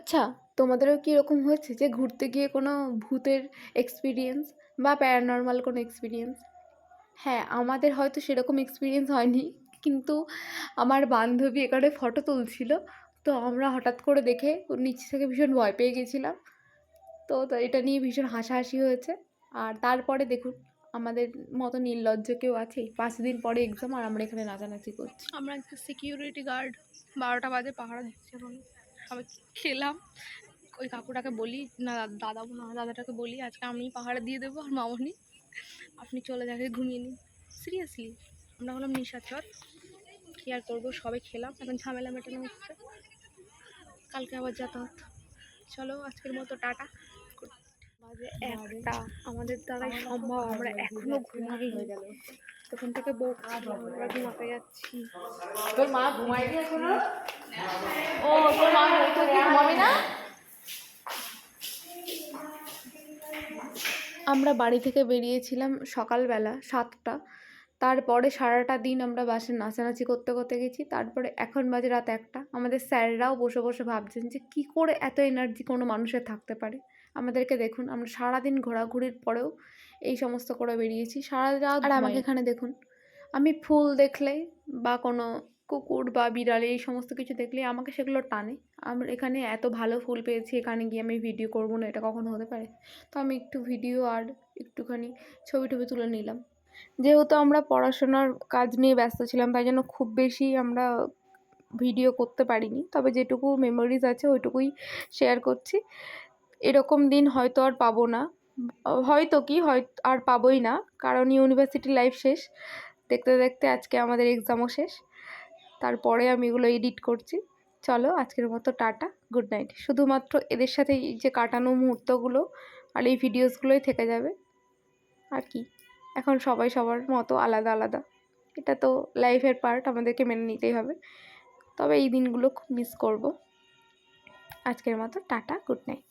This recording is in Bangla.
আচ্ছা, তোমাদেরও কি এরকম হয়েছে যে ঘুরতে গিয়ে কোনো ভূতের এক্সপেরিয়েন্স বা প্যারানরমাল কোনো এক্সপেরিয়েন্স? হ্যাঁ, আমাদের হয়তো সেরকম এক্সপেরিয়েন্স হয়নি। কিন্তু আমার বান্ধবী এখানে ফটো তুলছিল। তো আমরা হঠাৎ করে দেখে ওর নিচ থেকে ভীষণ ভয় পেয়ে গেছিলাম। তো এটা নিয়ে ভীষণ হাসাহাসি হয়েছে। আর তারপরে দেখুন আমাদের মতো নির্লজ্জ কেউ আছে? ৫ দিন পরে এক্সাম আর আমরা এখানে নাচানাচি করছি। আমরা একটা সিকিউরিটি গার্ড ১২টা বাজে পাহারা দিচ্ছি এখন। সবাই খেলাম। ওই কাকুটাকে বলি না, দাদাটাকে বলি আজকে আমিই পাহারা দিয়ে দেবো আর মামনি আপনি চলে যাকে ঘুমিয়ে নিন। সিরিয়াসলি আমরা হলাম নিশাচর, কী আর করবো, সবাই খেলাম, এখন ঝামেলা মেটানো হচ্ছে, কালকে আবার যাতায়াত। চলো আজকের মতো টাটা। বাজে ১টা, আমাদের দ্বারাই সম্ভব, আমরা এখনো ঘুমাইনি। তখন থেকে বকছি আমরা ঘুমাতে যাচ্ছি। তোর মা ঘুমায়নি এখনো? ও তোর মা তুই কি ঘুমাবি না? আমরা বাড়ি থেকে বেরিয়েছিলাম সকালবেলা ৭টা। তারপরে সারাটা দিন আমরা বাসে নাচানাচি করতে করতে গেছি। তারপরে এখন বাজে রাত ১টা। আমাদের স্যাররাও বসে বসে ভাবছেন যে কী করে এত এনার্জি কোনো মানুষের থাকতে পারে। আমাদেরকে দেখুন, আমরা সারাদিন ঘোরাঘুরির পরেও এই সমস্ত করে বেরিয়েছি, সারা রাত। আর আমাকে এখানে দেখুন, আমি ফুল দেখলেই বা কোনো কুকুর বা বিড়াল এই সমস্ত কিছু দেখলেই আমাকে সেগুলো টানে। আমরা এখানে এত ভালো ফুল পেয়েছি, এখানে গিয়ে আমি ভিডিও করবো না, এটা কখনো হতে পারে? তো আমি একটু ভিডিও আর একটুখানি ছবি টবি তুলে নিলাম। যেহেতু আমরা পড়াশোনার কাজ নিয়ে ব্যস্ত ছিলাম, তাই জন্য খুব বেশি আমরা ভিডিও করতে পারিনি। তবে যেটুকু মেমোরিজ আছে ওইটুকুই শেয়ার করছি। এরকম দিন হয়তো আর পাবো না। হয়তো কি আর পাবোই না, কারণ ইউনিভার্সিটি লাইফ শেষ। দেখতে দেখতে আজকে আমাদের এক্সামও শেষ। তারপরে আমি এগুলো এডিট করছি। চলো আজকের মতো টাটা, গুড নাইট। শুধুমাত্র এদের সাথে এই যে কাটানো মুহূর্তগুলো আর এই ভিডিওসগুলোই থেকে যাবে। আর কি, এখন সবাই সবার মতো আলাদা আলাদা। এটা তো লাইফের পার্ট, আমাদেরকে মেনে নিতেই হবে। তবে এই দিনগুলো খুব মিস করব। আজকের মতো টাটা, গুড নাইট।